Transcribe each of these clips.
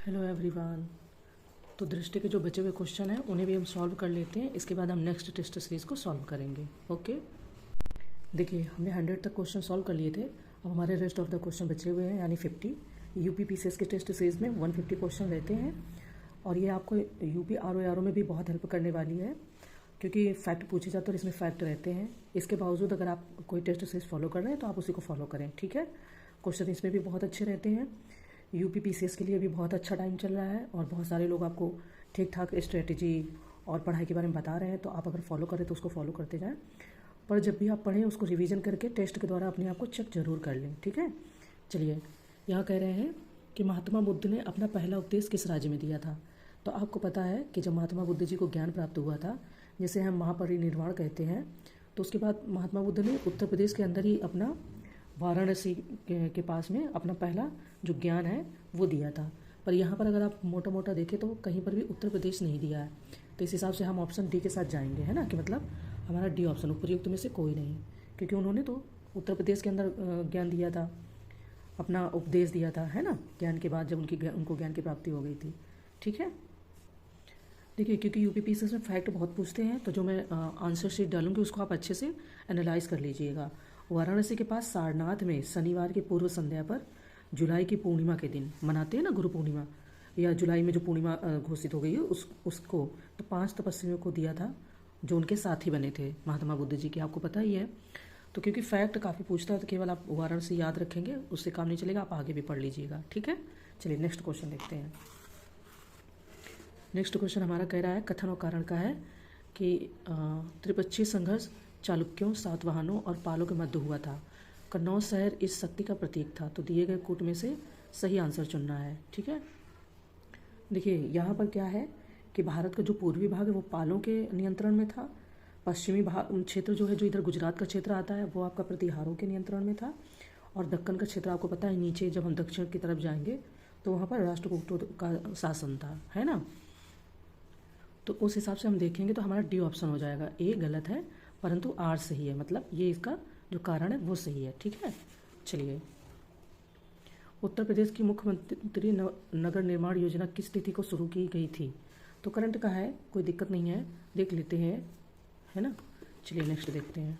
Hello everyone. तो दृष्टि के जो बचे हुए क्वेश्चन हैं उन्हें भी हम सॉल्व कर लेते हैं। इसके बाद हम नेक्स्ट टेस्ट सीरीज़ को सॉल्व करेंगे। ओके, देखिए हमने 100 तक क्वेश्चन सॉल्व कर लिए थे। अब हमारे रेस्ट ऑफ द क्वेश्चन बचे हुए हैं, यानी 50। यूपी पीसीएस के टेस्ट सीरीज़ में 150 क्वेश्चन रहते हैं और ये आपको यूपी आरओ में भी बहुत हेल्प करने वाली है, क्योंकि फैक्ट पूछे जाते हैं और इसमें फैक्ट रहते हैं। इसके बावजूद अगर आप कोई टेस्ट सीरीज फॉलो कर रहे हैं तो आप उसी को फॉलो करें, ठीक है। क्वेश्चन इसमें भी बहुत अच्छे रहते हैं। यूपी पीसीएस के लिए भी बहुत अच्छा टाइम चल रहा है और बहुत सारे लोग आपको ठीक ठाक स्ट्रेटेजी और पढ़ाई के बारे में बता रहे हैं, तो आप अगर फॉलो करें तो उसको फॉलो करते जाएं। पर जब भी आप पढ़ें उसको रिवीजन करके टेस्ट के द्वारा अपने आप को चेक जरूर कर लें, ठीक है। चलिए, यहाँ कह रहे हैं कि महात्मा बुद्ध ने अपना पहला उपदेश किस राज्य में दिया था। तो आपको पता है कि जब महात्मा बुद्ध जी को ज्ञान प्राप्त हुआ था, जिसे हम महापरिनिर्वाण कहते हैं, तो उसके बाद महात्मा बुद्ध ने उत्तर प्रदेश के अंदर ही अपना वाराणसी के पास में अपना पहला जो ज्ञान है वो दिया था। पर यहाँ पर अगर आप मोटा मोटा देखें तो कहीं पर भी उत्तर प्रदेश नहीं दिया है। तो इस हिसाब से हम ऑप्शन डी के साथ जाएंगे, है ना, कि मतलब हमारा डी ऑप्शन, उपयुक्त में से कोई नहीं, क्योंकि उन्होंने तो उत्तर प्रदेश के अंदर ज्ञान दिया था, अपना उपदेश दिया था, है ना, ज्ञान के बाद जब उनको ज्ञान की प्राप्ति हो गई थी, ठीक है। देखिए, क्योंकि यूपीपीसीएस में फैक्ट बहुत पूछते हैं, तो जो मैं आंसर शीट डालूंगी उसको आप अच्छे से एनालाइज कर लीजिएगा। वाराणसी के पास सारनाथ में शनिवार की पूर्व संध्या पर जुलाई की पूर्णिमा के दिन मनाते हैं ना, गुरु पूर्णिमा, या जुलाई में जो पूर्णिमा घोषित हो गई है उसको तो 5 तपस्वियों को दिया था जो उनके साथी बने थे महात्मा बुद्ध जी के, आपको पता ही है। तो क्योंकि फैक्ट काफ़ी पूछता है तो केवल आप वाराणसी याद रखेंगे, उससे काम नहीं चलेगा, आप आगे भी पढ़ लीजिएगा, ठीक है। चलिए नेक्स्ट क्वेश्चन देखते हैं। नेक्स्ट क्वेश्चन हमारा कह रहा है, कथन और कारण का है कि त्रिपक्षीय संघर्ष चालुक्यों, सातवाहनों और पालों के मध्य हुआ था। कन्नौज शहर इस शक्ति का प्रतीक था। तो दिए गए कूट में से सही आंसर चुनना है, ठीक है। देखिए, यहाँ पर क्या है कि भारत का जो पूर्वी भाग है वो पालों के नियंत्रण में था। पश्चिमी भाग क्षेत्र जो है, जो इधर गुजरात का क्षेत्र आता है, वो आपका प्रतिहारों के नियंत्रण में था। और दक्कन का क्षेत्र आपको पता है, नीचे जब हम दक्षिण की तरफ जाएंगे तो वहाँ पर राष्ट्रकूटों का शासन था, है ना। तो उस हिसाब से हम देखेंगे तो हमारा डी ऑप्शन हो जाएगा। ए गलत है परंतु आर सही है, मतलब ये इसका जो कारण है वो सही है, ठीक है। चलिए, उत्तर प्रदेश की मुख्यमंत्री नगर निर्माण योजना किस तिथि को शुरू की गई थी। तो करंट का है, कोई दिक्कत नहीं है, देख लेते हैं, है ना। चलिए नेक्स्ट देखते हैं।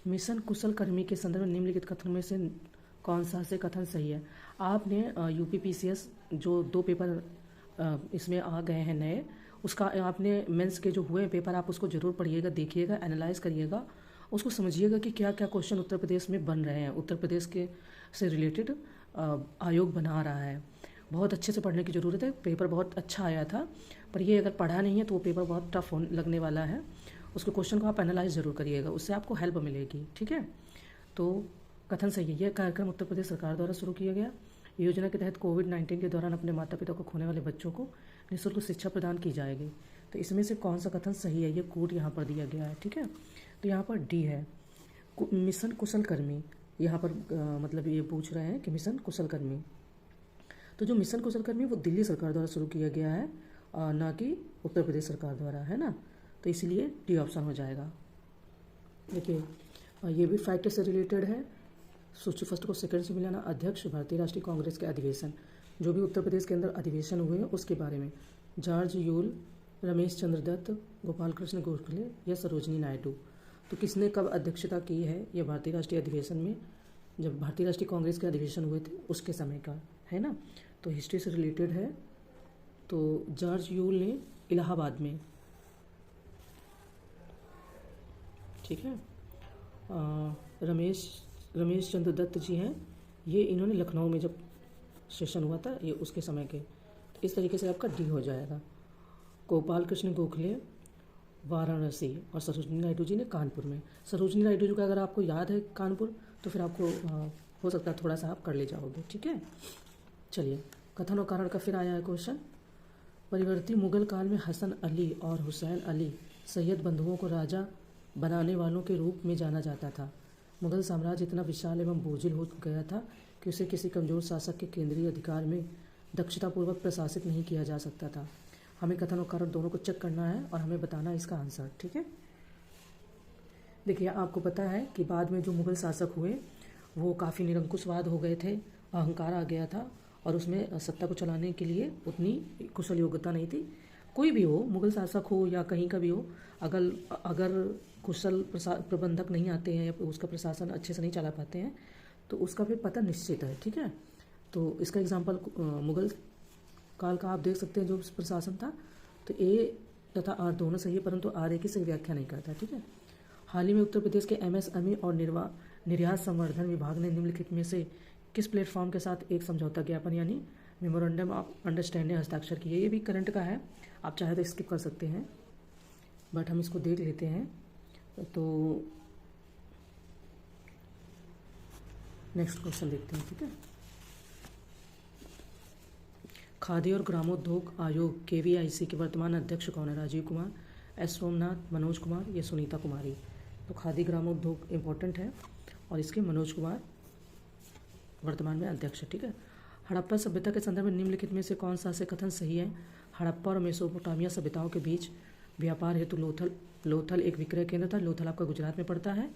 मिशन कुशल कर्मी के संदर्भ में निम्नलिखित कथन में से कौन सा से कथन सही है। आपने यूपी पीसीएस जो 2 पेपर इसमें आ गए हैं नए, उसका आपने मेंस के जो हुए पेपर आप उसको जरूर पढ़िएगा, देखिएगा, एनालाइज करिएगा, उसको समझिएगा कि क्या क्या क्वेश्चन उत्तर प्रदेश में बन रहे हैं। उत्तर प्रदेश के से रिलेटेड आयोग बना रहा है, बहुत अच्छे से पढ़ने की ज़रूरत है। पेपर बहुत अच्छा आया था, पर ये अगर पढ़ा नहीं है तो वो पेपर बहुत टफ लगने वाला है। उसके क्वेश्चन को आप एनालाइज ज़रूर करिएगा, उससे आपको हेल्प मिलेगी, ठीक है। तो कथन सही है। यह कार्यक्रम उत्तर प्रदेश सरकार द्वारा शुरू किया गया। योजना के तहत कोविड-19 के दौरान अपने माता पिता को खोने वाले बच्चों को निःशुल्क शिक्षा प्रदान की जाएगी। तो इसमें से कौन सा कथन सही है, ये कोड यहाँ पर दिया गया है, ठीक है। तो यहाँ पर डी है, मिशन कुशल कर्मी। यहाँ पर मतलब ये पूछ रहे हैं कि मिशन कुशल कर्मी, तो जो मिशन कुशल कर्मी वो दिल्ली सरकार द्वारा शुरू किया गया है, ना कि उत्तर प्रदेश सरकार द्वारा, है ना। तो इसलिए डी ऑप्शन हो जाएगा। देखिए, ये भी फैक्ट से रिलेटेड है। सूची फर्स्ट को सेकंड से मिलाना। अध्यक्ष भारतीय राष्ट्रीय कांग्रेस के अधिवेशन, जो भी उत्तर प्रदेश के अंदर अधिवेशन हुए हैं उसके बारे में, जॉर्ज यूल, रमेश चंद्र दत्त, गोपाल कृष्ण गोखले या सरोजनी नायडू। तो किसने कब अध्यक्षता की है, यह भारतीय राष्ट्रीय अधिवेशन में, जब भारतीय राष्ट्रीय कांग्रेस के अधिवेशन हुए थे उसके समय का, है ना। तो हिस्ट्री से रिलेटेड है। तो जॉर्ज यूल ने इलाहाबाद में, ठीक है। रमेश चंद्र दत्त जी हैं, ये इन्होंने लखनऊ में जब सेशन हुआ था, ये उसके समय के। तो इस तरीके से आपका डी हो जाएगा। गोपाल कृष्ण गोखले वाराणसी और सरोजनी नायडू जी ने कानपुर में। सरोजनी नायडू जी का अगर आपको याद है कानपुर, तो फिर आपको हो सकता है थोड़ा सा आप कर ले जाओगे, ठीक है। चलिए, कथन और कारण का फिर आया है क्वेश्चन। परिवर्ती मुगल काल में हसन अली और हुसैन अली सैयद बंधुओं को राजा बनाने वालों के रूप में जाना जाता था। मुगल साम्राज्य इतना विशाल एवं बोझिल हो गया था कि उसे किसी कमजोर शासक के केंद्रीय अधिकार में दक्षतापूर्वक प्रशासित नहीं किया जा सकता था। हमें कथन और कारण दोनों को चेक करना है और हमें बताना है इसका आंसर, ठीक है। देखिए, आपको पता है कि बाद में जो मुगल शासक हुए वो काफ़ी निरंकुशवाद हो गए थे, अहंकार आ गया था और उसमें सत्ता को चलाने के लिए उतनी कुशल योग्यता नहीं थी। कोई भी हो, मुगल शासक हो या कहीं का भी हो, अगर अगर कुशल प्रबंधक नहीं आते हैं या उसका प्रशासन अच्छे से नहीं चला पाते हैं तो उसका फिर पतन निश्चित है। ठीक है, तो इसका एग्जाम्पल मुगल काल का आप देख सकते हैं जो प्रशासन था। तो ए तथा आर दोनों सही है, परंतु आर ए की सही व्याख्या नहीं करता। ठीक है, हाल ही में उत्तर प्रदेश के एमएसएमई और निर्यात संवर्धन विभाग ने निम्नलिखित में से किस प्लेटफॉर्म के साथ एक समझौता ज्ञापन यानी मेमोरेंडम ऑफ अंडरस्टैंडिंग हस्ताक्षर किए। ये भी करंट का है, आप चाहे तो स्किप कर सकते हैं, बट हम इसको देख लेते हैं। तो नेक्स्ट क्वेश्चन देखते हैं। ठीक है, खादी और ग्रामोद्योग आयोग KVIC के वर्तमान अध्यक्ष कौन है। राजीव कुमार, एस सोमनाथ, मनोज कुमार या सुनीता कुमारी। तो खादी ग्रामोद्योग इम्पोर्टेंट है और इसके मनोज कुमार वर्तमान में अध्यक्ष है। ठीक है, हड़प्पा सभ्यता के संदर्भ में निम्नलिखित में से कौन सा से कथन सही है। हड़प्पा और मेसोपोटामिया सभ्यताओं के बीच व्यापार हेतु लोथल एक विक्रय केंद्र था। लोथल आपका गुजरात में पड़ता है।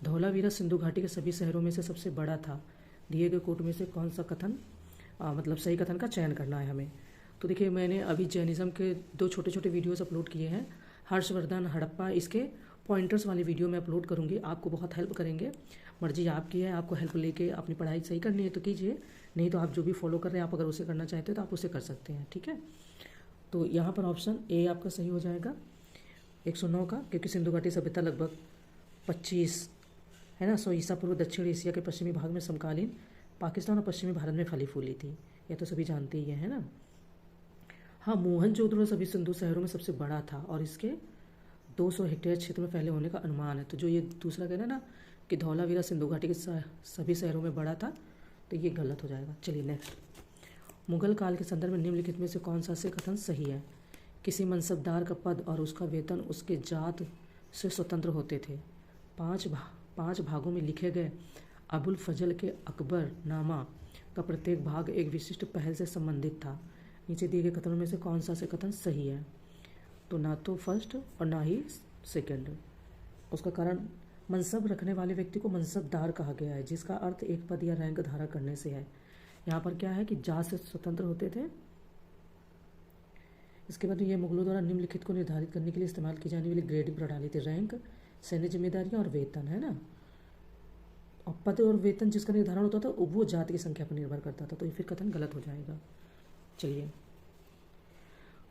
धौलावीरा सिंधु घाटी के सभी शहरों में से सबसे बड़ा था। दिए गए कोट में से कौन सा कथन मतलब सही कथन का चयन करना है हमें। तो देखिए, मैंने अभी जैनिज्म के 2 छोटे छोटे वीडियोस अपलोड किए हैं। हर्षवर्धन, हड़प्पा, इसके पॉइंटर्स वाली वीडियो मैं अपलोड करूंगी, आपको बहुत हेल्प करेंगे। मर्जी आपकी है, आपको हेल्प लेके अपनी पढ़ाई सही करनी है तो कीजिए, नहीं तो आप जो भी फॉलो कर रहे हैं आप अगर उसे करना चाहते हैं तो आप उसे कर सकते हैं। ठीक है, तो यहाँ पर ऑप्शन ए आपका सही हो जाएगा 109 का, क्योंकि सिंधु घाटी सभ्यता लगभग 25 है ना 100 ईसा पूर्व दक्षिण एशिया के पश्चिमी भाग में समकालीन पाकिस्तान और पश्चिमी भारत में फली फूली थी। यह तो सभी जानते ही है ना। हाँ, मोहनजोदड़ो सभी सिंधु शहरों में सबसे बड़ा था और इसके 200 हेक्टेयर क्षेत्र में फैले होने का अनुमान है। तो जो ये दूसरा कहना ना कि धौलावीरा सिंधु घाटी के सभी शहरों में बड़ा था, तो ये गलत हो जाएगा। चलिए नेक्स्ट, मुगल काल के संदर्भ में निम्नलिखित में से कौन सा से कथन सही है। किसी मनसबदार का पद और उसका वेतन उसके जात से स्वतंत्र होते थे। 5 भागों में लिखे गए अबुल फजल के अकबर नामा का प्रत्येक भाग एक विशिष्ट पहल से संबंधित था। नीचे दिए गए कथनों में से कौन सा से कथन सही है। तो ना तो फर्स्ट और ना ही सेकंड। उसका कारण मनसब रखने वाले व्यक्ति को मनसबदार कहा गया है, जिसका अर्थ एक पद या रैंक धारण करने से है। यहाँ पर क्या है कि जात से स्वतंत्र होते थे। इसके बाद ये मुगलों द्वारा निम्नलिखित को निर्धारित करने के लिए इस्तेमाल की जाने वाली ग्रेडिंग प्रणाली थी। रैंक, सैन्य जिम्मेदारियां और वेतन, है ना। और पद और वेतन जिसका निर्धारण होता था वो जाति की संख्या पर निर्भर करता था, तो ये फिर कथन गलत हो जाएगा। चलिए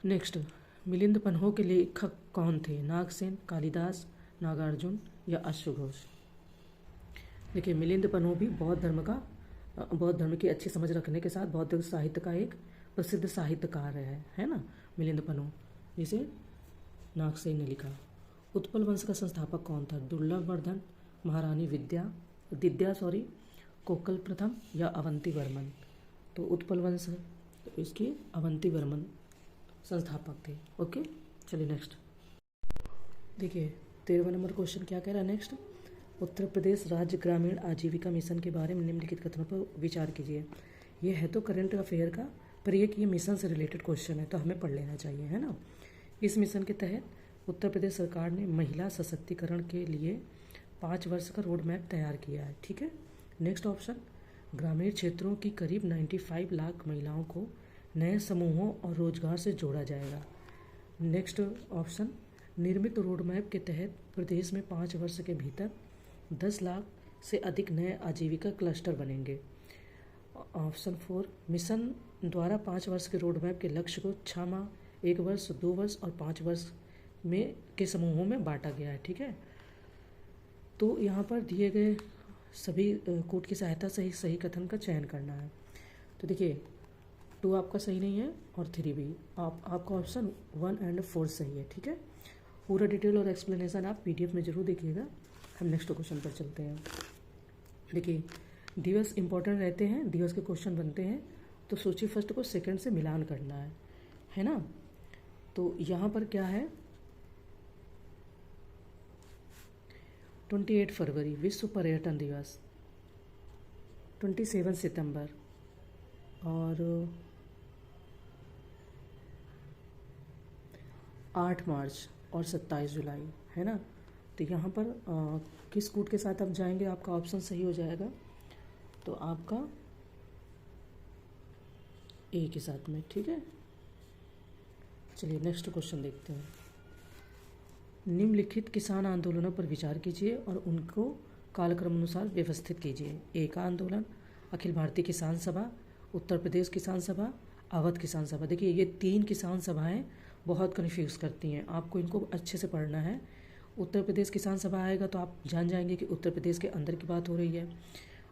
नेक्स्ट, मिलिंद पन्हो के लेखक कौन थे। नागसेन, कालिदास, नागार्जुन या अश्वघोष। देखिए, मिलिंद पन्हो भी बौद्ध धर्म की अच्छी समझ रखने के साथ बौद्ध साहित्य का एक प्रसिद्ध साहित्यकार है ना मिलिंद पन्हो, जिसे नागसेन ने लिखा। उत्पल वंश का संस्थापक कौन था। दुर्लभ वर्धन, महारानी दिद्या कोकल प्रथम या अवंती वर्मन। तो उत्पल वंश है, तो इसकी अवंती वर्मन संस्थापक थे। ओके, चलिए नेक्स्ट देखिए 13वां नंबर क्वेश्चन क्या कह रहा है। नेक्स्ट, उत्तर प्रदेश राज्य ग्रामीण आजीविका मिशन के बारे में निम्नलिखित कथनों पर विचार कीजिए। ये है तो करंट अफेयर का, पर ये मिशन से रिलेटेड क्वेश्चन है तो हमें पढ़ लेना चाहिए, है ना। इस मिशन के तहत उत्तर प्रदेश सरकार ने महिला सशक्तिकरण के लिए 5 वर्ष का रोड मैप तैयार किया है। ठीक है, नेक्स्ट ऑप्शन, ग्रामीण क्षेत्रों की करीब 95 लाख महिलाओं को नए समूहों और रोजगार से जोड़ा जाएगा। नेक्स्ट ऑप्शन, निर्मित रोड मैप के तहत प्रदेश में 5 वर्ष के भीतर 10 लाख से अधिक नए आजीविका क्लस्टर बनेंगे। ऑप्शन 4, मिशन द्वारा 5 वर्ष के रोड मैप के लक्ष्य को 6 माह, 1 वर्ष, 2 वर्ष और 5 वर्ष में के समूहों में बांटा गया है। ठीक है, तो यहाँ पर दिए गए सभी कोड की सहायता से ही सही कथन का चयन करना है। तो देखिए 2 आपका सही नहीं है और 3 भी। आपका ऑप्शन 1 और 4 सही है। ठीक है, पूरा डिटेल और एक्सप्लेनेशन आप PDF में जरूर देखिएगा। हम नेक्स्ट क्वेश्चन पर चलते हैं। देखिए, दिवस इंपॉर्टेंट रहते हैं, दिवस के क्वेश्चन बनते हैं, तो सोचिए फर्स्ट को सेकंड से मिलान करना है ना। तो यहाँ पर क्या है, 28 फरवरी विश्व पर्यटन दिवस, 27 सितंबर और 8 मार्च और 27 जुलाई, है ना। तो यहाँ पर किस कोड के साथ आप जाएंगे आपका ऑप्शन सही हो जाएगा। तो आपका ए के साथ में, ठीक है। चलिए नेक्स्ट क्वेश्चन देखते हैं। निम्नलिखित किसान आंदोलनों पर विचार कीजिए और उनको कालक्रम अनुसार व्यवस्थित कीजिए। ए का आंदोलन, अखिल भारतीय किसान सभा, उत्तर प्रदेश किसान सभा, अवध किसान सभा। देखिए ये 3 किसान सभाएं बहुत कन्फ्यूज़ करती हैं, आपको इनको अच्छे से पढ़ना है। उत्तर प्रदेश किसान सभा आएगा तो आप जान जाएंगे कि उत्तर प्रदेश के अंदर की बात हो रही है।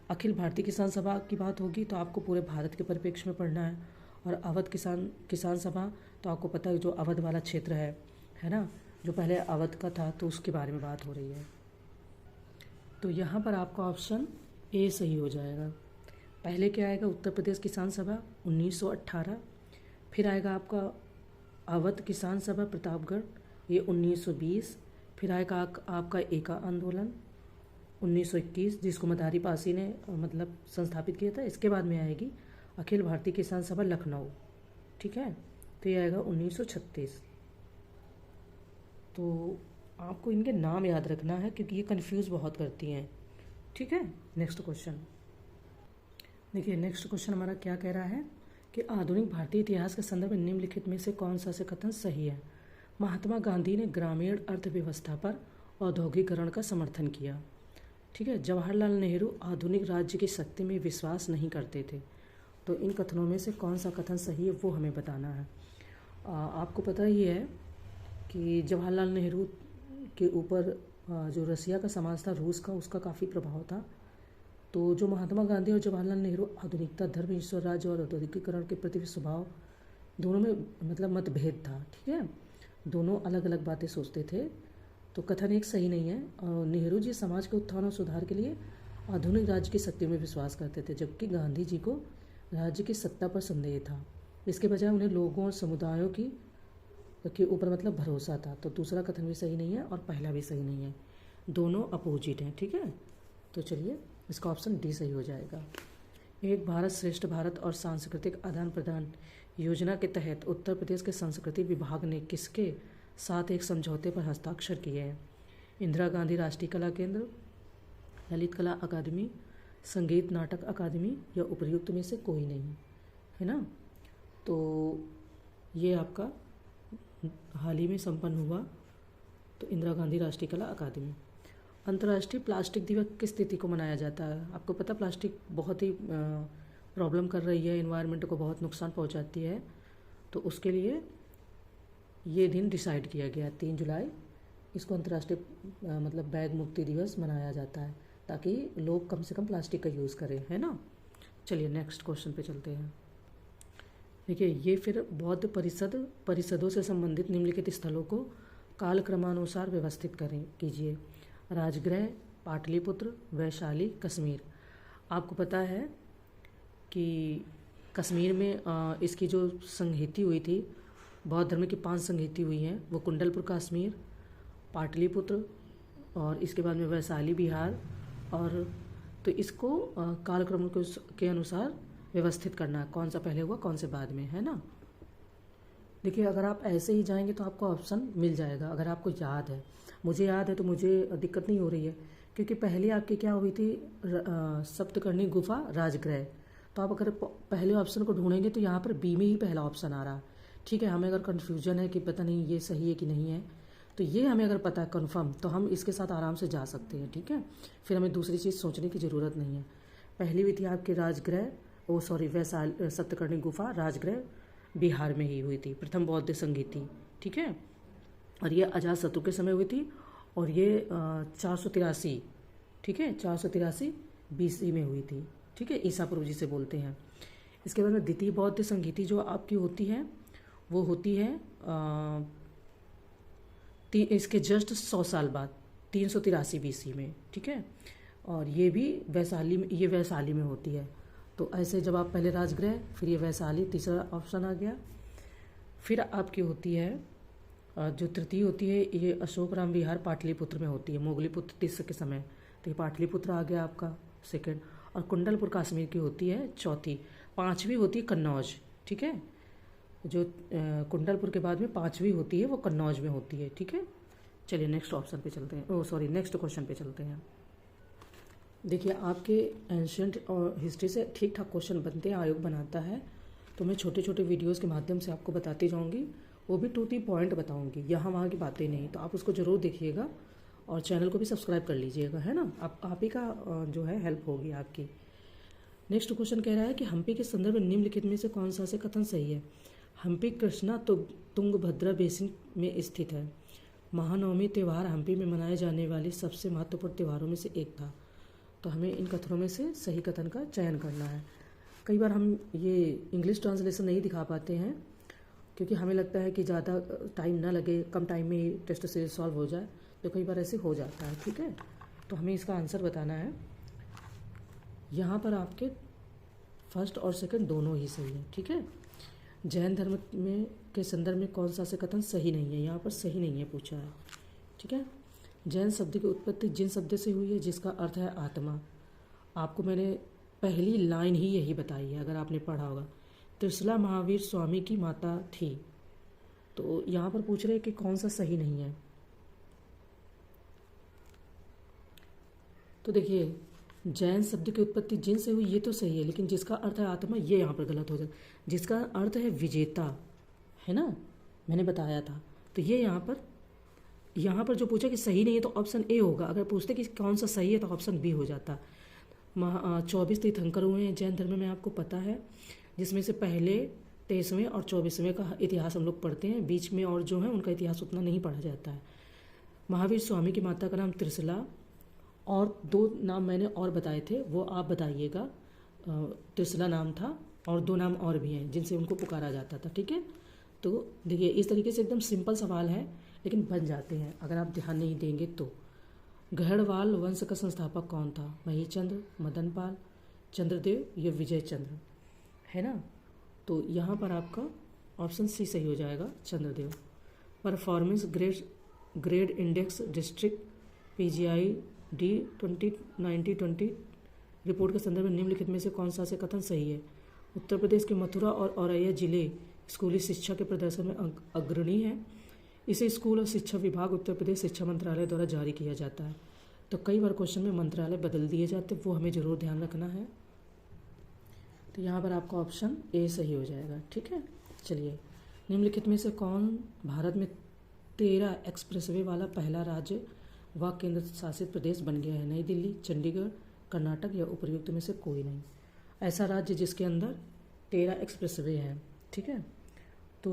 अखिल भारतीय किसान सभा की बात होगी तो आपको पूरे भारत के परिप्रेक्ष्य में पढ़ना है। और अवध किसान सभा तो आपको पता है जो अवध वाला क्षेत्र है ना, जो पहले अवध का था, तो उसके बारे में बात हो रही है। तो यहाँ पर आपका ऑप्शन ए सही हो जाएगा। पहले क्या आएगा, उत्तर प्रदेश किसान सभा 1918, फिर आएगा आपका अवध किसान सभा प्रतापगढ़, ये 1920, फिर आएगा आपका एका आंदोलन 1921 जिसको मदारी पासी ने मतलब संस्थापित किया था। इसके बाद में आएगी अखिल भारतीय किसान सभा लखनऊ, ठीक है, तो ये आएगा 1936। तो आपको इनके नाम याद रखना है क्योंकि ये कंफ्यूज बहुत करती हैं, ठीक है। नेक्स्ट क्वेश्चन देखिए, नेक्स्ट क्वेश्चन हमारा क्या कह रहा है कि आधुनिक भारतीय इतिहास के संदर्भ में निम्नलिखित में से कौन सा से कथन सही है। महात्मा गांधी ने ग्रामीण अर्थव्यवस्था पर औद्योगिकरण का समर्थन किया, ठीक है। जवाहरलाल नेहरू आधुनिक राज्य की शक्ति में विश्वास नहीं करते थे। तो इन कथनों में से कौन सा कथन सही है वो हमें बताना है। आपको पता ही है कि जवाहरलाल नेहरू के ऊपर जो रसिया का समाज था, रूस का, उसका काफ़ी प्रभाव था। तो जो महात्मा गांधी और जवाहरलाल नेहरू आधुनिकता, धर्म, ईश्वर राज्य और औद्योगिकरण के प्रति स्वभाव दोनों में मतलब मतभेद था, ठीक है। दोनों अलग अलग बातें सोचते थे, तो कथन एक सही नहीं है। नेहरू जी समाज के उत्थान और सुधार के लिए आधुनिक राज्य की शक्ति में विश्वास करते थे, जबकि गांधी जी को राज्य की सत्ता पर संदेह था। इसके बजाय उन्हें लोगों और समुदायों के ऊपर मतलब भरोसा था। तो दूसरा कथन भी सही नहीं है और पहला भी सही नहीं है, दोनों अपोजिट हैं, ठीक है। तो चलिए इसका ऑप्शन डी सही हो जाएगा। एक भारत श्रेष्ठ भारत और सांस्कृतिक आदान प्रदान योजना के तहत उत्तर प्रदेश के संस्कृति विभाग ने किसके साथ एक समझौते पर हस्ताक्षर किए हैं। इंदिरा गांधी राष्ट्रीय कला केंद्र, ललित कला अकादमी, संगीत नाटक अकादमी या उपर्युक्त में से कोई नहीं, है ना। तो ये आपका हाल ही में संपन्न हुआ, तो इंदिरा गांधी राष्ट्रीय कला अकादमी। अंतर्राष्ट्रीय प्लास्टिक दिवस किस तिथि को मनाया जाता है। आपको पता प्लास्टिक बहुत ही प्रॉब्लम कर रही है, एनवायरनमेंट को बहुत नुकसान पहुंचाती है, तो उसके लिए ये दिन डिसाइड किया गया 3 जुलाई। इसको अंतर्राष्ट्रीय मतलब बैग मुक्ति दिवस मनाया जाता है ताकि लोग कम से कम प्लास्टिक का यूज़ करें, है ना। चलिए नेक्स्ट क्वेश्चन पे चलते हैं। देखिए ये फिर बौद्ध परिषदों से संबंधित निम्नलिखित स्थलों को कालक्रमानुसार व्यवस्थित कीजिए। राजगृह, पाटलिपुत्र, वैशाली, कश्मीर। आपको पता है कि कश्मीर में इसकी जो संहिति हुई थी, बौद्ध धर्म की 5 संहिति हुई हैं, वो कुंडलपुर कश्मीर, पाटलिपुत्र और इसके बाद में वैशाली बिहार। और तो इसको कालक्रम के अनुसार व्यवस्थित करना है, कौन सा पहले हुआ कौन से बाद में, है ना। देखिए अगर आप ऐसे ही जाएंगे तो आपको ऑप्शन मिल जाएगा अगर आपको याद है। मुझे याद है तो मुझे दिक्कत नहीं हो रही है, क्योंकि पहले आपकी क्या हुई थी, सप्तकर्णी गुफा, राजगृह। तो आप अगर पहले ऑप्शन को ढूंढेंगे तो यहाँ पर बी में ही पहला ऑप्शन आ रहा है, ठीक है। हमें अगर कन्फ्यूजन है कि पता नहीं ये सही है कि नहीं है, तो ये हमें अगर पता है कन्फर्म, तो हम इसके साथ आराम से जा सकते हैं, ठीक है। फिर हमें दूसरी चीज़ सोचने की ज़रूरत नहीं है। पहली भी थी आपकी राजगृह, सप्तकर्णी गुफा, राजगृह बिहार में ही हुई थी, प्रथम बौद्ध संगीति, ठीक है। और ये अजातशत्रु के समय हुई थी और ये 483, ठीक है, 483 BC में हुई थी, ठीक है, ईसा पूर्व जिसे बोलते हैं। इसके बाद में द्वितीय बौद्ध संगीति जो आपकी होती है वो होती है इसके जस्ट 100 साल बाद 383 BC में, ठीक है। और ये भी वैशाली में होती है। तो ऐसे जब आप पहले राजगृह, फिर ये वैशाली, तीसरा ऑप्शन आ गया। फिर आपकी होती है जो तृतीय होती है, ये अशोकराम विहार पाटलिपुत्र में होती है, मोगलीपुत्र तीसरे के समय, तो ये पाटलिपुत्र आ गया आपका सेकंड। और कुंडलपुर कश्मीर की होती है चौथी। 5वीं होती है कन्नौज, ठीक है। जो कुंडलपुर के बाद में 5वीं होती है वो कन्नौज में होती है, ठीक है। चलिए नेक्स्ट ऑप्शन पे चलते हैं, नेक्स्ट क्वेश्चन पे चलते हैं। देखिए आपके एंशियंट और हिस्ट्री से ठीक ठाक क्वेश्चन बनते हैं, आयोग बनाता है, तो मैं छोटे छोटे वीडियोस के माध्यम से आपको बताती जाऊंगी, वो भी 2-3 पॉइंट बताऊंगी, यहाँ वहाँ की बातें नहीं। तो आप उसको ज़रूर देखिएगा और चैनल को भी सब्सक्राइब कर लीजिएगा, है ना। आप ही का जो है हेल्प होगी आपकी। नेक्स्ट क्वेश्चन कह रहा है कि हम्पी के संदर्भ में निम्नलिखित में से कौन सा से कथन सही है। हम्पी कृष्णा तो तुंगभद्रा बेसिन में स्थित है। महानवमी त्यौहार हम्पी में मनाए जाने वाली सबसे महत्वपूर्ण त्योहारों में से एक था। तो हमें इन कथनों में से सही कथन का चयन करना है। कई बार हम ये इंग्लिश ट्रांसलेशन नहीं दिखा पाते हैं क्योंकि हमें लगता है कि ज़्यादा टाइम ना लगे, कम टाइम में ही टेस्ट सीरीज सॉल्व हो जाए, तो कई बार ऐसे हो जाता है, ठीक है। तो हमें इसका आंसर बताना है। यहाँ पर आपके फर्स्ट और सेकंड दोनों ही सही है, ठीक है। जैन धर्म में के संदर्भ में कौन सा से कथन सही नहीं है, यहाँ पर सही नहीं है पूछा है, ठीक है। जैन शब्द की उत्पत्ति जिन शब्द से हुई है जिसका अर्थ है आत्मा। आपको मैंने पहली लाइन ही यही बताई है, अगर आपने पढ़ा होगा। त्रिशला महावीर स्वामी की माता थी। तो यहाँ पर पूछ रहे हैं कि कौन सा सही नहीं है। तो देखिए, जैन शब्द की उत्पत्ति जिन से हुई ये तो सही है, लेकिन जिसका अर्थ है आत्मा ये यहाँ पर गलत हो जाता। जिसका अर्थ है विजेता, है ना, मैंने बताया था। तो ये यहाँ पर जो पूछा कि सही नहीं है तो ऑप्शन ए होगा। अगर पूछते कि कौन सा सही है तो ऑप्शन बी हो जाता। 24 तीर्थंकर हुए हैं जैन धर्म में, आपको पता है, जिसमें से पहले 23वें और 24वें का इतिहास हम लोग पढ़ते हैं, बीच में और जो है उनका इतिहास उतना नहीं पढ़ा जाता है। महावीर स्वामी की माता का नाम त्रिशला, और 2 नाम मैंने और बताए थे, वो आप बताइएगा। त्रिशला नाम था और 2 नाम और भी हैं जिनसे उनको पुकारा जाता था, ठीक है। तो देखिए, इस तरीके से एकदम सिंपल सवाल है लेकिन बन जाते हैं अगर आप ध्यान नहीं देंगे तो। गहड़वाल वंश का संस्थापक कौन था। महीचंद्र, मदनपाल, चंद्रदेव या विजय चंद्र, है ना। तो यहाँ पर आपका ऑप्शन सी सही हो जाएगा, Chandradev. Performance grade index district PGI D 2019-20 report के संदर्भ में निम्नलिखित में से कौन सा से कथन सही है। उत्तर प्रदेश के मथुरा और औरैया जिले स्कूली शिक्षा के प्रदर्शन में अग्रणी है। इसे स्कूल और शिक्षा विभाग उत्तर प्रदेश शिक्षा मंत्रालय द्वारा जारी किया जाता है। तो कई बार क्वेश्चन में मंत्रालय बदल दिए जाते, वो हमें जरूर ध्यान रखना है। तो यहाँ पर आपका ऑप्शन ए सही हो जाएगा, ठीक है। चलिए, निम्नलिखित में से कौन भारत में 13 एक्सप्रेसवे वाला पहला राज्य व केंद्र शासित प्रदेश बन गया है। नई दिल्ली, चंडीगढ़, कर्नाटक या उपर्युक्त में से कोई नहीं। ऐसा राज्य जिसके अंदर 13 एक्सप्रेसवे हैं, ठीक है। तो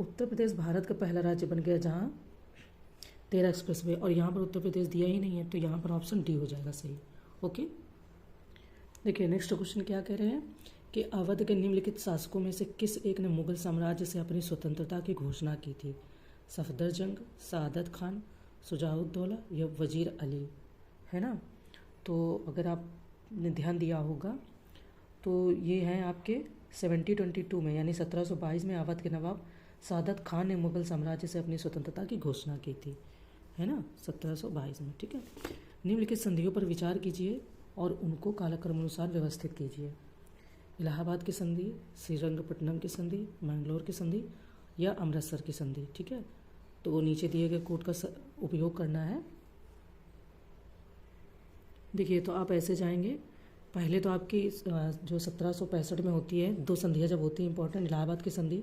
उत्तर प्रदेश भारत का पहला राज्य बन गया जहाँ 13 एक्सप्रेसवे, और यहाँ पर उत्तर प्रदेश दिया ही नहीं है, तो यहाँ पर ऑप्शन डी हो जाएगा सही। ओके, देखिए नेक्स्ट क्वेश्चन क्या कह रहे हैं कि अवध के निम्नलिखित शासकों में से किस एक ने मुगल साम्राज्य से अपनी स्वतंत्रता की घोषणा की थी। सफदरजंग, सादत खान, शुजाउद्दौला या वजीर अली, है ना। तो अगर आपने ध्यान दिया होगा तो ये हैं आपके 1722 में, यानी 1722 में अवध के नवाब सादत खान ने मुगल साम्राज्य से अपनी स्वतंत्रता की घोषणा की थी, है ना, 1722 में, ठीक है। निम्नलिखित संधियों पर विचार कीजिए और उनको कालक्रम अनुसार व्यवस्थित कीजिए। इलाहाबाद की संधि, श्रीरंगपट्टनम की संधि, मैंगलोर की संधि या अमृतसर की संधि, ठीक है। तो वो नीचे दिए गए कोड का उपयोग करना है। देखिए, तो आप ऐसे जाएंगे, पहले तो आपकी जो 1765 में होती है, 2 संधियाँ जब होती हैं इंपॉर्टेंट, इलाहाबाद की संधि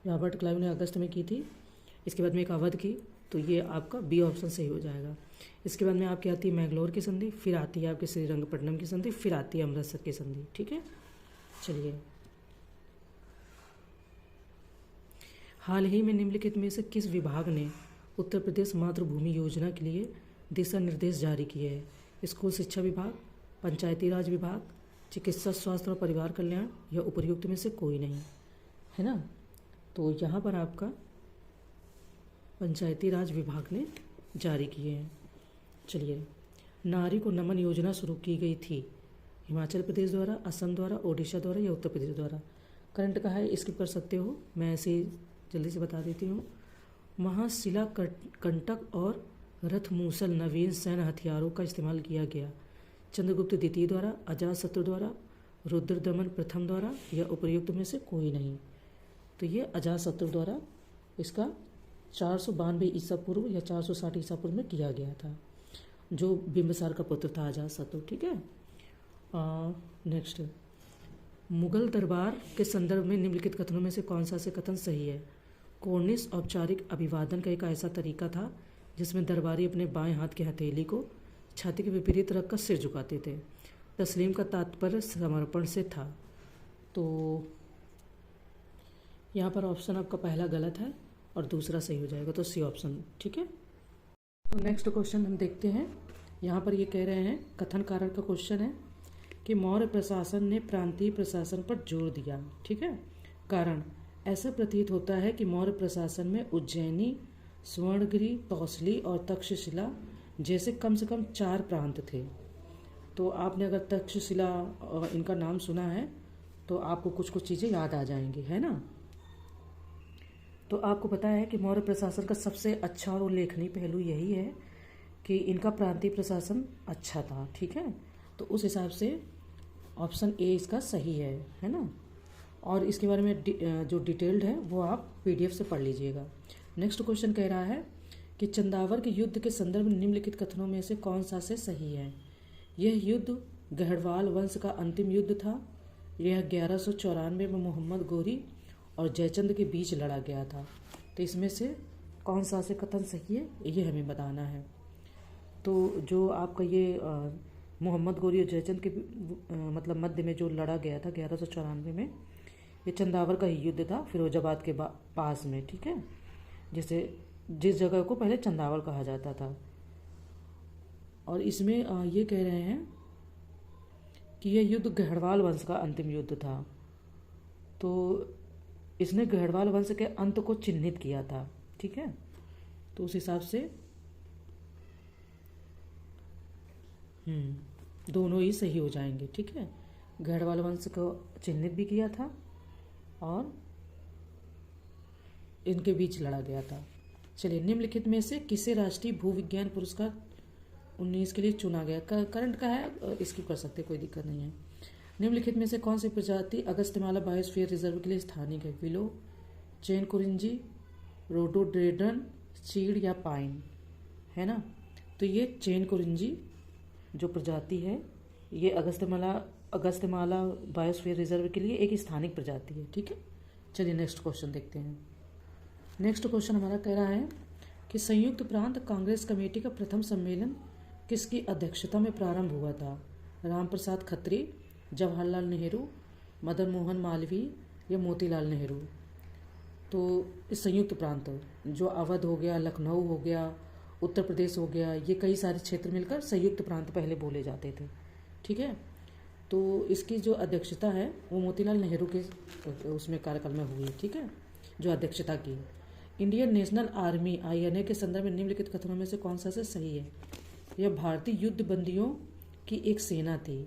रॉबर्ट क्लाइव ने अगस्त में की थी। इसके बाद में एक अवध की, तो ये आपका बी ऑप्शन सही हो जाएगा। इसके बाद में आपकी आती है मैंगलोर की संधि, फिर आती है आपकी श्रीरंगपट्टनम की संधि, फिर आती है अमृतसर की संधि, ठीक है। चलिए, हाल ही में निम्नलिखित में से किस विभाग ने उत्तर प्रदेश मातृभूमि योजना के लिए दिशा निर्देश जारी किए हैं। स्कूल शिक्षा विभाग, पंचायती राज विभाग, चिकित्सा स्वास्थ्य और परिवार कल्याण या उपर्युक्त में से कोई नहीं, है ना। तो यहाँ पर आपका पंचायती राज विभाग ने जारी किए हैं। चलिए, नारी को नमन योजना शुरू की गई थी। हिमाचल प्रदेश द्वारा, असम द्वारा, ओडिशा द्वारा या उत्तर प्रदेश द्वारा। करंट का है, स्किप कर सकते हो, मैं ऐसे ही जल्दी से बता देती हूँ। महाशिला कंटक और रथ मूसल नवीन सैन्य हथियारों का इस्तेमाल किया गया। चंद्रगुप्त द्वितीय द्वारा, अजातशत्रु द्वारा, रुद्रदमन प्रथम द्वारा या उपर्युक्त में से कोई नहीं। तो ये अजातशत्रु द्वारा इसका 492 ईसा पूर्व या 460 ईसा पूर्व में किया गया था, जो बिंबिसार का पुत्र था अजातशत्रु, ठीक है। नेक्स्ट, मुगल दरबार के संदर्भ में निम्नलिखित कथनों में से कौन सा से कथन सही है? कोर्निश औपचारिक अभिवादन का एक ऐसा तरीका था जिसमें दरबारी अपने बाएं हाथ की हथेली को छाती के विपरीत रखकर सिर झुकाते थे। तस्लीम का तात्पर्य समर्पण से था। तो यहाँ पर ऑप्शन आपका पहला गलत है और दूसरा सही हो जाएगा, तो सी ऑप्शन, ठीक है। तो नेक्स्ट क्वेश्चन हम देखते हैं। यहाँ पर ये कह रहे हैं, कथन कारण का क्वेश्चन है कि मौर्य प्रशासन ने प्रांतीय प्रशासन पर जोर दिया, ठीक है। कारण, ऐसा प्रतीत होता है कि मौर्य प्रशासन में उज्जैनी, स्वर्णगिरी, तौसली और तक्षशिला जैसे कम से कम 4 प्रांत थे। तो आपने अगर तक्षशिला इनका नाम सुना है तो आपको कुछ कुछ चीज़ें याद आ जाएंगी, है ना। तो आपको पता है कि मौर्य प्रशासन का सबसे अच्छा और उल्लेखनीय पहलू यही है कि इनका प्रांतीय प्रशासन अच्छा था, ठीक है। तो उस हिसाब से ऑप्शन ए इसका सही है ना। और इसके बारे में जो डिटेल्ड है वो आप पीडीएफ से पढ़ लीजिएगा। नेक्स्ट क्वेश्चन कह रहा है कि चंदावर के युद्ध के संदर्भ में निम्नलिखित कथनों में से कौन सा से सही है? यह युद्ध गढ़वाल वंश का अंतिम युद्ध था। यह 1194 में मोहम्मद गोरी और जयचंद के बीच लड़ा गया था। तो इसमें से कौन सा से कथन सही है ये हमें बताना है। तो जो आपका ये मोहम्मद गोरी और जयचंद के मतलब मध्य में जो लड़ा गया था 1194 में, ये चंदावर का ही युद्ध था फिरोजाबाद के पास में, ठीक है। जिस जगह को पहले चंदावर कहा जाता था। और इसमें ये कह रहे हैं कि यह युद्ध गढ़वाल वंश का अंतिम युद्ध था। तो इसने गढ़वाल वंश के अंत को चिन्हित किया था, ठीक है। तो उस हिसाब से दोनों ही सही हो जाएंगे, ठीक है। गढ़वाल वंश को चिन्हित भी किया था और इनके बीच लड़ा गया था। चलिए, निम्नलिखित में से किसे राष्ट्रीय भूविज्ञान पुरस्कार 19 के लिए चुना गया? करंट का है, स्किप कर सकते, कोई दिक्कत नहीं है। निम्नलिखित में से कौन सी प्रजाति अगस्त्यमाला बायोस्फीयर रिजर्व के लिए स्थानिक है? विलो, चैन कुरिंजी, रोडोडेंड्रन, चीड़ या पाइन, है ना। तो ये चैन कुरिंजी जो प्रजाति है ये अगस्त्यमाला बायोस्फीयर रिजर्व के लिए एक स्थानिक प्रजाति है, ठीक है। चलिए नेक्स्ट क्वेश्चन देखते हैं। नेक्स्ट क्वेश्चन हमारा कह रहा है कि संयुक्त प्रांत कांग्रेस कमेटी का प्रथम सम्मेलन किसकी अध्यक्षता में प्रारंभ हुआ था? राम प्रसाद खत्री, जवाहरलाल नेहरू, मदन मोहन मालवीय या मोतीलाल नेहरू? तो इस संयुक्त प्रांत जो अवध हो गया, लखनऊ हो गया, उत्तर प्रदेश हो गया, ये कई सारे क्षेत्र मिलकर संयुक्त प्रांत पहले बोले जाते थे, ठीक है। तो इसकी जो अध्यक्षता है वो मोतीलाल नेहरू के उसमें कार्यकाल में हुई, ठीक है, जो अध्यक्षता की। इंडियन नेशनल आर्मी INA के संदर्भ में निम्नलिखित कथनों में से कौन सा से सही है? यह भारतीय युद्ध बंदियों की एक सेना थी।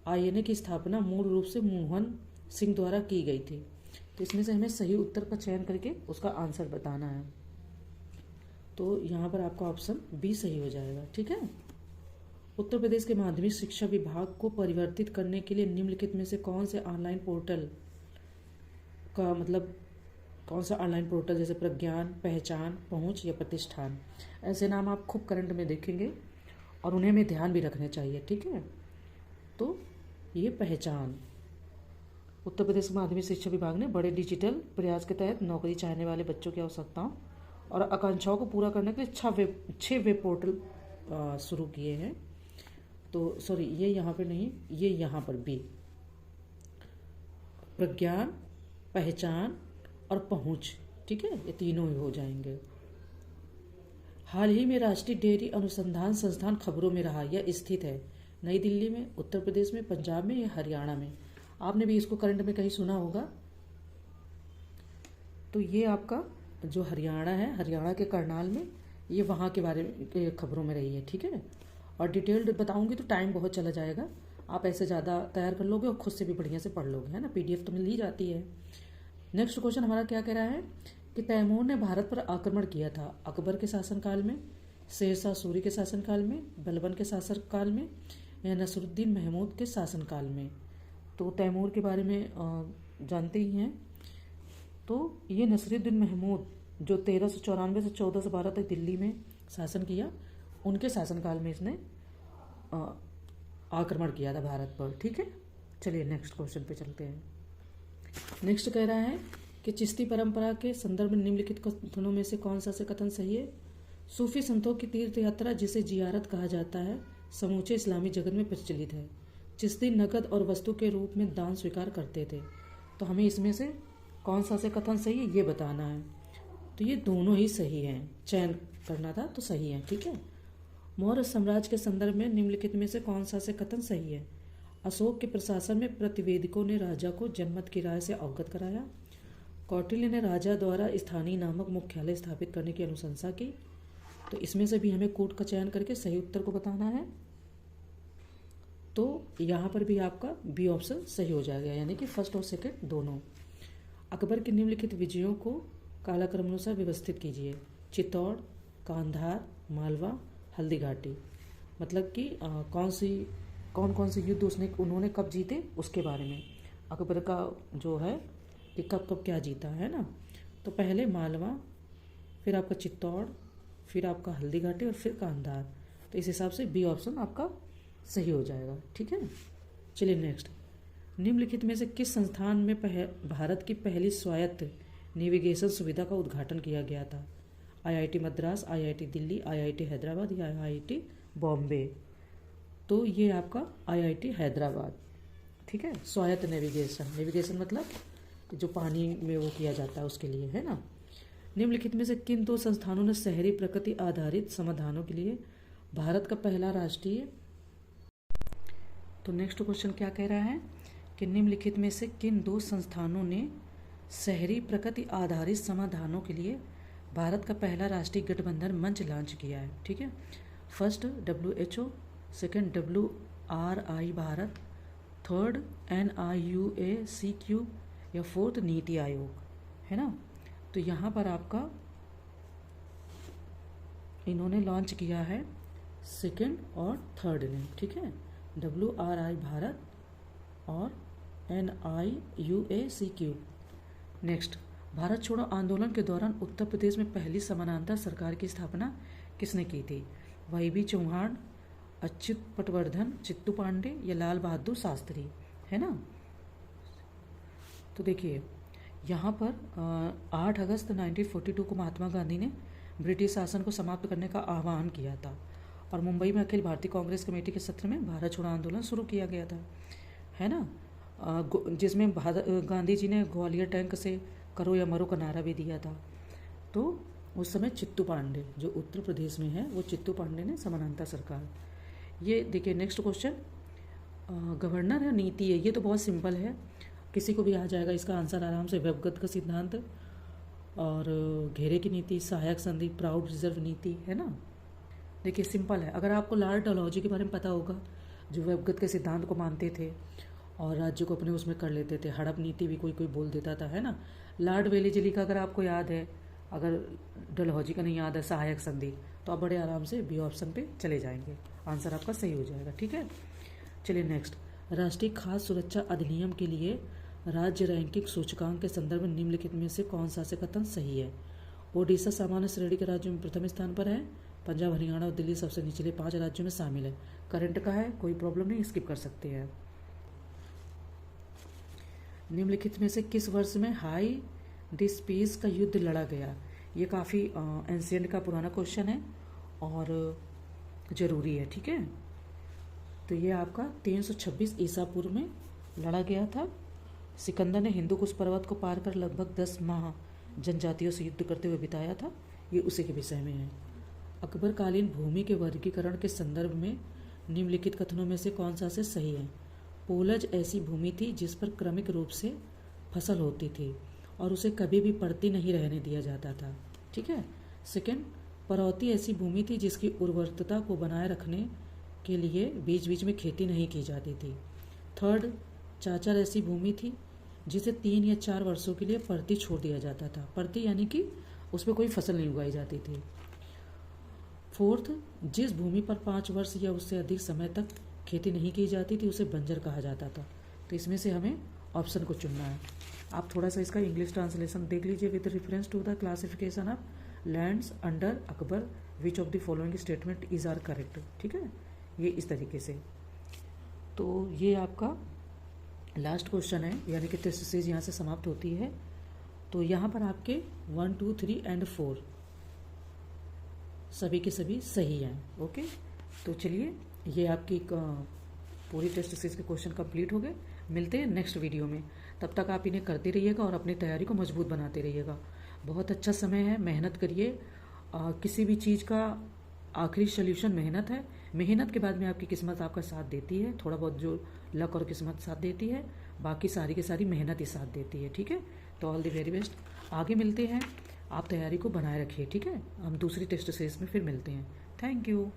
INA की स्थापना मूल रूप से मोहन सिंह द्वारा की गई थी। तो इसमें से हमें सही उत्तर का चयन करके उसका आंसर बताना है। तो यहाँ पर आपका ऑप्शन बी सही हो जाएगा, ठीक है। उत्तर प्रदेश के माध्यमिक शिक्षा विभाग को परिवर्तित करने के लिए निम्नलिखित में से कौन से ऑनलाइन पोर्टल का मतलब कौन सा ऑनलाइन पोर्टल, जैसे प्रज्ञान, पहचान, पहुंच या प्रतिष्ठान, ऐसे नाम आप खूब करंट में देखेंगे और उन्हें हमें ध्यान भी रखने चाहिए, ठीक है। तो ये पहचान, उत्तर प्रदेश माध्यमिक शिक्षा विभाग ने बड़े डिजिटल प्रयास के तहत नौकरी चाहने वाले बच्चों की आवश्यकताओं और आकांक्षाओं को पूरा करने के लिए 6 वेब पोर्टल शुरू किए हैं। तो सॉरी, ये यहाँ पर नहीं, ये यहाँ पर भी प्रज्ञान, पहचान और पहुंच, ठीक है, ये तीनों ही हो जाएंगे। हाल ही में राष्ट्रीय डेयरी अनुसंधान संस्थान खबरों में रहा। यह स्थित है नई दिल्ली में, उत्तर प्रदेश में, पंजाब में या हरियाणा में? आपने भी इसको करंट में कहीं सुना होगा। तो ये आपका जो हरियाणा है, हरियाणा के करनाल में, ये वहाँ के बारे में खबरों में रही है, ठीक है। और डिटेल्ड बताऊंगी तो टाइम बहुत चला जाएगा, आप ऐसे ज़्यादा तैयार कर लोगे और खुद से भी बढ़िया से पढ़ लोगे, है ना। PDF तो मिल ही जाती है। नेक्स्ट क्वेश्चन हमारा क्या कह रहा है कि तैमूर ने भारत पर आक्रमण किया था अकबर के शासनकाल में, शेरशाह सूरी के शासनकाल में, बलबन के शासनकाल में या नसरुद्दीन महमूद के शासनकाल में? तो तैमूर के बारे में जानते ही हैं। तो ये नसरुद्दीन महमूद जो 1394 से 1412 तक दिल्ली में शासन किया, उनके शासनकाल में इसने आक्रमण किया था भारत पर, ठीक है। चलिए नेक्स्ट क्वेश्चन पे चलते हैं। नेक्स्ट कह रहा है कि चिश्ती परंपरा के संदर्भ में निम्नलिखित कथनों में से कौन सा से कथन सही है। सूफी संतों की तीर्थ यात्रा जिसे जियारत कहा जाता है समूचे इस्लामी जगत में प्रचलित है। चिश्ती नकद और वस्तु के रूप में दान स्वीकार करते थे। तो हमें इसमें से कौन सा से कथन सही है ये बताना है। तो ये दोनों ही सही हैं, चयन करना था तो सही है, ठीक है। मौर्य साम्राज्य के संदर्भ में निम्नलिखित में से कौन सा से कथन सही है। अशोक के प्रशासन में प्रतिवेदकों ने राजा को जनमत की राय से अवगत कराया। कौटिल्य ने राजा द्वारा स्थानीय नामक मुख्यालय स्थापित करने की अनुशंसा की। तो इसमें से भी हमें कूट का चयन करके सही उत्तर को बताना है। तो यहाँ पर भी आपका बी ऑप्शन सही हो जाएगा, यानी कि फर्स्ट और सेकंड दोनों। अकबर के निम्नलिखित विजयों को कालक्रमानुसार व्यवस्थित कीजिए। चित्तौड़, कांधार, मालवा, हल्दी घाटी। मतलब कि कौन कौन से युद्ध उन्होंने कब जीते उसके बारे में। अकबर का जो है कि कब कब क्या जीता है ना। तो पहले मालवा, फिर आपका चित्तौड़, फिर आपका हल्दी घाटी और फिर कांधार। तो इस हिसाब से बी ऑप्शन आपका सही हो जाएगा, ठीक है। चलिए नेक्स्ट। निम्नलिखित में से किस संस्थान में भारत की पहली स्वायत्त नेविगेशन सुविधा का उद्घाटन किया गया था। IIT Madras, IIT Delhi, IIT Hyderabad या आईआईटी बॉम्बे। तो ये आपका आईआईटी हैदराबाद, ठीक है। स्वायत्त नेविगेशन मतलब जो पानी में वो किया जाता है उसके लिए, है ना। निम्नलिखित में से किन दो संस्थानों ने शहरी प्रकृति आधारित समाधानों के लिए भारत का पहला राष्ट्रीय। तो नेक्स्ट क्वेश्चन क्या कह रहा है कि निम्नलिखित में से किन दो संस्थानों ने शहरी प्रकृति आधारित समाधानों के लिए भारत का पहला राष्ट्रीय गठबंधन मंच लॉन्च किया है, ठीक है। First WHO, second WRI Bharat, third NIUACQ या फोर्थ नीति आयोग, है ना। तो यहाँ पर आपका इन्होंने लॉन्च किया है सेकंड और थर्ड ने, ठीक है। WRI भारत और NIUACQ। नेक्स्ट, भारत छोड़ो आंदोलन के दौरान उत्तर प्रदेश में पहली समानांतर सरकार की स्थापना किसने की थी। वाईबी चौहान, अच्युत पटवर्धन, चित्तू पांडे या लाल बहादुर शास्त्री, है ना। तो देखिए यहाँ पर 8 अगस्त 1942 को महात्मा गांधी ने ब्रिटिश शासन को समाप्त करने का आह्वान किया था और मुंबई में अखिल भारतीय कांग्रेस कमेटी के सत्र में भारत छोड़ो आंदोलन शुरू किया गया था, है ना। जिसमें गांधी जी ने ग्वालियर टैंक से करो या मरो का नारा भी दिया था। तो उस समय चित्तू पांडे जो उत्तर प्रदेश में है वो चित्तू पांडे ने समानांतर सरकार। ये देखिए नेक्स्ट क्वेश्चन, गवर्नर है नीति है, ये तो बहुत सिंपल है, किसी को भी आ जाएगा इसका आंसर आराम से। वेबगत का सिद्धांत और घेरे की नीति, सहायक संधि, प्राउड रिजर्व नीति, है ना। देखिए सिंपल है। अगर आपको लॉर्ड डलहौजी के बारे में पता होगा जो वेबगत के सिद्धांत को मानते थे और राज्य को अपने उसमें कर लेते थे, हड़प नीति भी कोई कोई बोल देता था, है ना। लॉर्ड वेलीजली का अगर आपको याद है, अगर डलहौजी का नहीं याद है, सहायक संधि, तो आप बड़े आराम से बी ऑप्शन पे चले जाएंगे, आंसर आपका सही हो जाएगा, ठीक है। चलिए नेक्स्ट, राष्ट्रीय खाद्य सुरक्षा अधिनियम के लिए राज्य रैंकिंग सूचकांक के संदर्भ में निम्नलिखित में से कौन सा से कथन सही है। ओडिशा सामान्य श्रेणी के राज्यों में प्रथम स्थान पर है, पंजाब, हरियाणा और दिल्ली सबसे निचले 5 राज्यों में शामिल है। करंट का है, कोई प्रॉब्लम नहीं, स्किप कर सकते हैं। निम्नलिखित में से किस वर्ष में हाई डिस्पीस का युद्ध लड़ा गया। ये काफ़ी एंशिएंट का पुराना क्वेश्चन है और ज़रूरी है, ठीक है। तो ये आपका 326 ईसा पूर्व में लड़ा गया था। सिकंदर ने हिंदू कुश पर्वत को पार कर लगभग 10 माह जनजातियों से युद्ध करते हुए बिताया था, ये उसी के विषय में है। अकबरकालीन भूमि के वर्गीकरण के संदर्भ में निम्नलिखित कथनों में से कौन सा से सही है। पोलज ऐसी भूमि थी जिस पर क्रमिक रूप से फसल होती थी और उसे कभी भी पड़ती नहीं रहने दिया जाता था, ठीक है। सेकंड, परौती ऐसी भूमि थी जिसकी उर्वरता को बनाए रखने के लिए बीच बीच में खेती नहीं की जाती थी। थर्ड, चाचर ऐसी भूमि थी जिसे 3 या 4 वर्षों के लिए परती छोड़ दिया जाता था। परती यानी कि उस पर कोई फसल नहीं उगाई जाती थी। फोर्थ, जिस भूमि पर 5 वर्ष या उससे अधिक समय तक खेती नहीं की जाती थी उसे बंजर कहा जाता था। तो इसमें से हमें ऑप्शन को चुनना है। आप थोड़ा सा इसका इंग्लिश ट्रांसलेशन देख लीजिए। With reference to the classification of lands under Akbar which of the following statement is are correct, ठीक है। ये इस तरीके से, तो ये आपका लास्ट क्वेश्चन है, यानी कि टेस्ट सीरीज यहाँ से समाप्त होती है। तो यहाँ पर आपके 1, 2, 3 एंड 4 सभी के सभी सही हैं। ओके, तो चलिए ये आपकी पूरी टेस्ट सीरीज के क्वेश्चन कंप्लीट हो गए। मिलते हैं नेक्स्ट वीडियो में, तब तक आप इन्हें करते रहिएगा और अपनी तैयारी को मजबूत बनाते रहिएगा। बहुत अच्छा समय है, मेहनत करिए। किसी भी चीज़ का आखिरी सोल्यूशन मेहनत है। मेहनत के बाद में आपकी किस्मत आपका साथ देती है, थोड़ा बहुत जो लक और किस्मत साथ देती है, बाकी सारी की सारी मेहनत ही साथ देती है। ठीक है, तो ऑल द वेरी बेस्ट। आगे मिलते हैं, आप तैयारी को बनाए रखिए। ठीक है, हम दूसरी टेस्ट सीरीज में फिर मिलते हैं। Thank you.